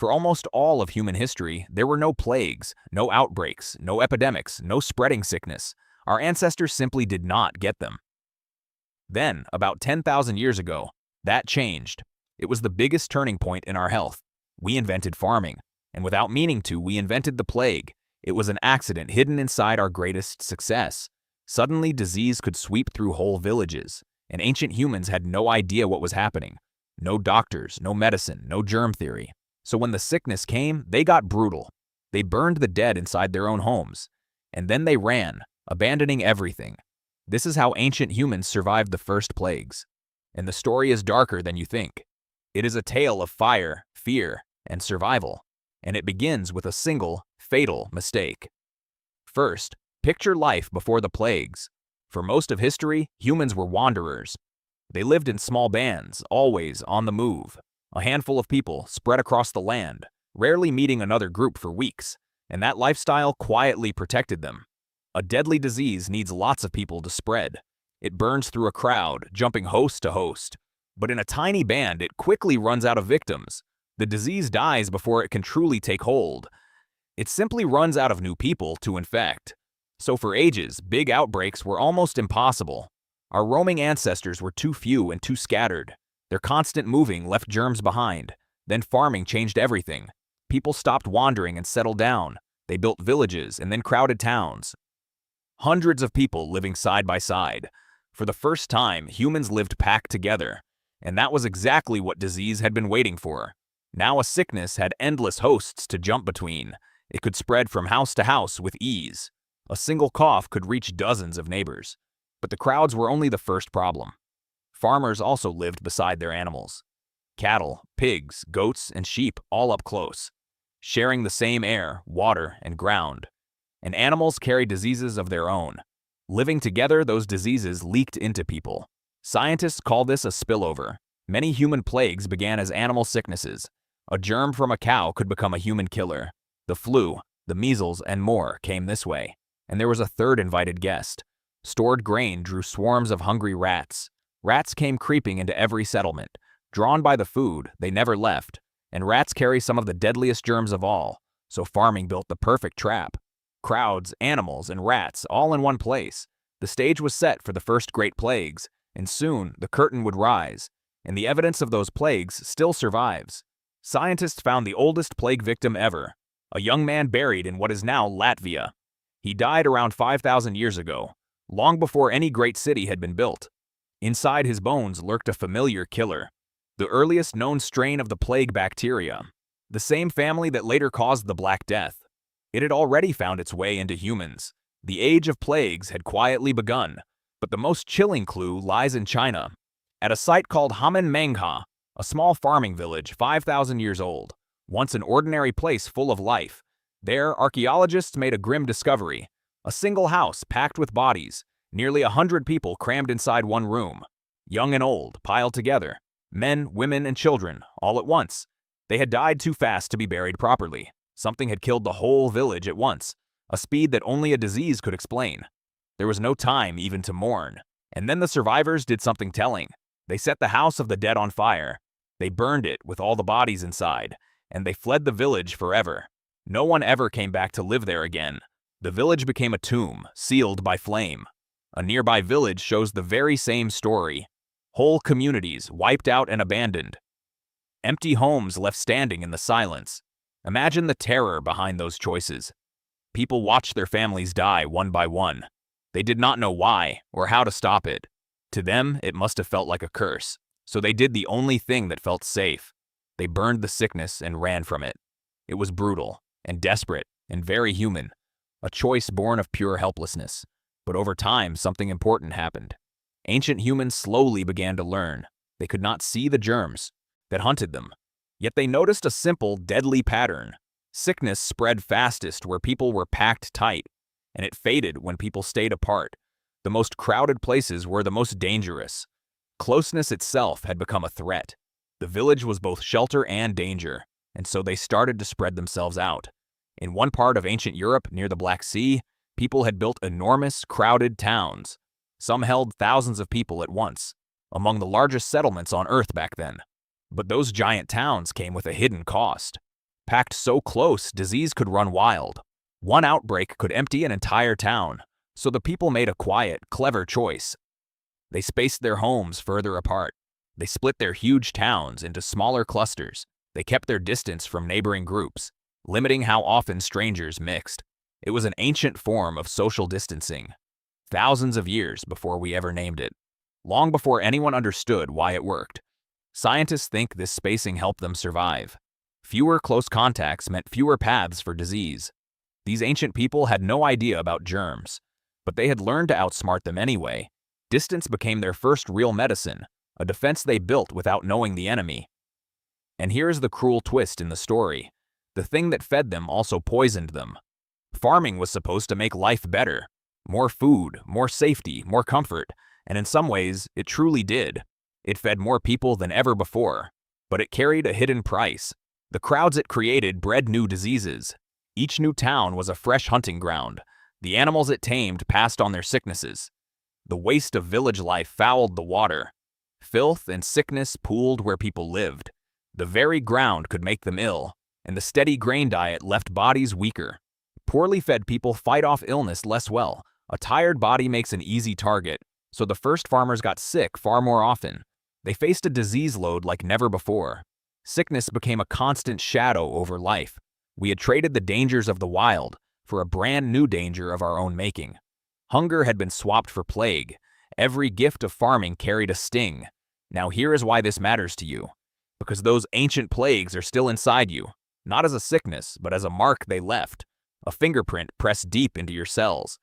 For almost all of human history, there were no plagues, no outbreaks, no epidemics, no spreading sickness. Our ancestors simply did not get them. Then, about 10,000 years ago, that changed. It was the biggest turning point in our health. We invented farming, and without meaning to, we invented the plague. It was an accident hidden inside our greatest success. Suddenly, disease could sweep through whole villages, and ancient humans had no idea what was happening. No doctors, no medicine, no germ theory. So when the sickness came, they got brutal. They burned the dead inside their own homes. And then they ran, abandoning everything. This is how ancient humans survived the first plagues. And the story is darker than you think. It is a tale of fire, fear, and survival. And it begins with a single, fatal mistake. First, picture life before the plagues. For most of history, humans were wanderers. They lived in small bands, always on the move. A handful of people spread across the land, rarely meeting another group for weeks, and that lifestyle quietly protected them. A deadly disease needs lots of people to spread. It burns through a crowd, jumping host to host. But in a tiny band, it quickly runs out of victims. The disease dies before it can truly take hold. It simply runs out of new people to infect. So for ages, big outbreaks were almost impossible. Our roaming ancestors were too few and too scattered. Their constant moving left germs behind. Then farming changed everything. People stopped wandering and settled down. They built villages and then crowded towns. Hundreds of people living side by side. For the first time, humans lived packed together. And that was exactly what disease had been waiting for. Now a sickness had endless hosts to jump between. It could spread from house to house with ease. A single cough could reach dozens of neighbors. But the crowds were only the first problem. Farmers also lived beside their animals. Cattle, pigs, goats, and sheep all up close, sharing the same air, water, and ground. And animals carry diseases of their own. Living together, those diseases leaked into people. Scientists call this a spillover. Many human plagues began as animal sicknesses. A germ from a cow could become a human killer. The flu, the measles, and more came this way. And there was a third invited guest. Stored grain drew swarms of hungry rats. Rats came creeping into every settlement. Drawn by the food, they never left. And rats carry some of the deadliest germs of all, so farming built the perfect trap. Crowds, animals, and rats all in one place. The stage was set for the first great plagues, and soon the curtain would rise, and the evidence of those plagues still survives. Scientists found the oldest plague victim ever, a young man buried in what is now Latvia. He died around 5,000 years ago, long before any great city had been built. Inside his bones lurked a familiar killer, the earliest known strain of the plague bacteria, the same family that later caused the Black Death. It had already found its way into humans. The age of plagues had quietly begun, but the most chilling clue lies in China, at a site called Mengha, a small farming village 5,000 years old, once an ordinary place full of life. There, archaeologists made a grim discovery, a single house packed with bodies, nearly 100 people crammed inside one room, young and old, piled together, men, women, and children, all at once. They had died too fast to be buried properly. Something had killed the whole village at once, a speed that only a disease could explain. There was no time even to mourn. And then the survivors did something telling. They set the house of the dead on fire. They burned it with all the bodies inside, and they fled the village forever. No one ever came back to live there again. The village became a tomb, sealed by flame. A nearby village shows the very same story. Whole communities wiped out and abandoned. Empty homes left standing in the silence. Imagine the terror behind those choices. People watched their families die one by one. They did not know why or how to stop it. To them, it must have felt like a curse. So they did the only thing that felt safe. They burned the sickness and ran from it. It was brutal and desperate and very human. A choice born of pure helplessness. But over time, something important happened. Ancient humans slowly began to learn. They could not see the germs that hunted them. Yet they noticed a simple, deadly pattern. Sickness spread fastest where people were packed tight, and it faded when people stayed apart. The most crowded places were the most dangerous. Closeness itself had become a threat. The village was both shelter and danger, and so they started to spread themselves out. In one part of ancient Europe, near the Black Sea, people had built enormous, crowded towns. Some held thousands of people at once, among the largest settlements on Earth back then. But those giant towns came with a hidden cost. packed so close disease could run wild. One outbreak could empty an entire town, so the people made a quiet, clever choice. They spaced their homes further apart. They split their huge towns into smaller clusters. They kept their distance from neighboring groups, limiting how often strangers mixed. It was an ancient form of social distancing, thousands of years before we ever named it, long before anyone understood why it worked. Scientists think this spacing helped them survive. Fewer close contacts meant fewer paths for disease. These ancient people had no idea about germs, but they had learned to outsmart them anyway. Distance became their first real medicine, a defense they built without knowing the enemy. And here's the cruel twist in the story. The thing that fed them also poisoned them. Farming was supposed to make life better. More food, more safety, more comfort, and in some ways, it truly did. It fed more people than ever before, but it carried a hidden price. The crowds it created bred new diseases. Each new town was a fresh hunting ground. The animals it tamed passed on their sicknesses. The waste of village life fouled the water. Filth and sickness pooled where people lived. The very ground could make them ill, and the steady grain diet left bodies weaker. Poorly fed people fight off illness less well. A tired body makes an easy target, so the first farmers got sick far more often. They faced a disease load like never before. Sickness became a constant shadow over life. We had traded the dangers of the wild for a brand new danger of our own making. Hunger had been swapped for plague. Every gift of farming carried a sting. Now here is why this matters to you. Because those ancient plagues are still inside you, not as a sickness, but as a mark they left, a fingerprint pressed deep into your cells.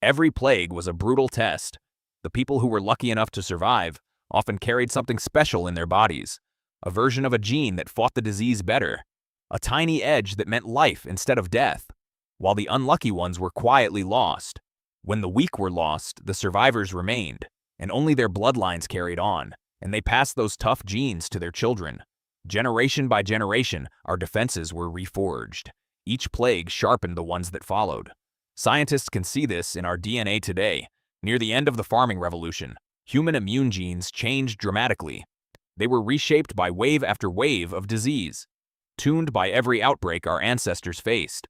Every plague was a brutal test. The people who were lucky enough to survive often carried something special in their bodies, a version of a gene that fought the disease better, a tiny edge that meant life instead of death, while the unlucky ones were quietly lost. When the weak were lost, the survivors remained, and only their bloodlines carried on, and they passed those tough genes to their children. Generation by generation, our defenses were reforged. Each plague sharpened the ones that followed. Scientists can see this in our DNA today. Near the end of the farming revolution, human immune genes changed dramatically. They were reshaped by wave after wave of disease, tuned by every outbreak our ancestors faced.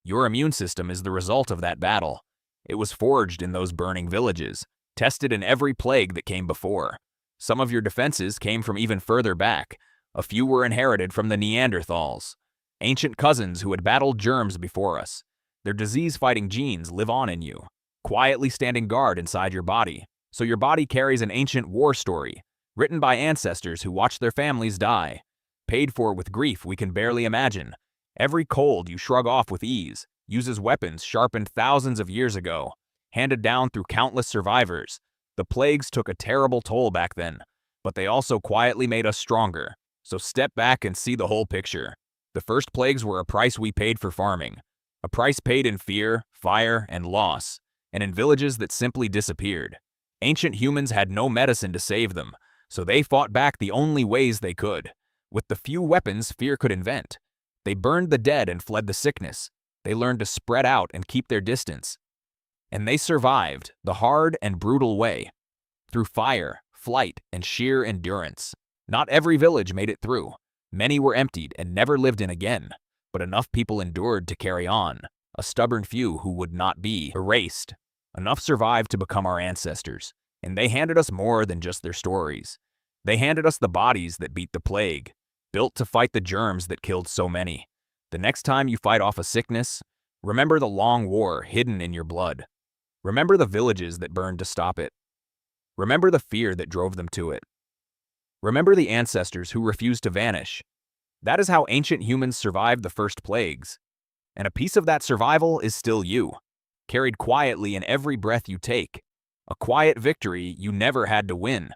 Your immune system is the result of that battle. It was forged in those burning villages, tested in every plague that came before. Some of your defenses came from even further back. A few were inherited from the Neanderthals, ancient cousins who had battled germs before us. Their disease-fighting genes live on in you, quietly standing guard inside your body. So your body carries an ancient war story, written by ancestors who watched their families die, paid for with grief we can barely imagine. Every cold you shrug off with ease uses weapons sharpened thousands of years ago, handed down through countless survivors. The plagues took a terrible toll back then, but they also quietly made us stronger. So step back and see the whole picture. The first plagues were a price we paid for farming, a price paid in fear, fire, and loss, and in villages that simply disappeared. Ancient humans had no medicine to save them, so they fought back the only ways they could, with the few weapons fear could invent. They burned the dead and fled the sickness. They learned to spread out and keep their distance. And they survived the hard and brutal way, through fire, flight, and sheer endurance. Not every village made it through. Many were emptied and never lived in again, but enough people endured to carry on, a stubborn few who would not be erased. Enough survived to become our ancestors, and they handed us more than just their stories. They handed us the bodies that beat the plague, built to fight the germs that killed so many. The next time you fight off a sickness, remember the long war hidden in your blood. Remember the villages that burned to stop it. Remember the fear that drove them to it. Remember the ancestors who refused to vanish. That is how ancient humans survived the first plagues. And a piece of that survival is still you, carried quietly in every breath you take. A quiet victory you never had to win,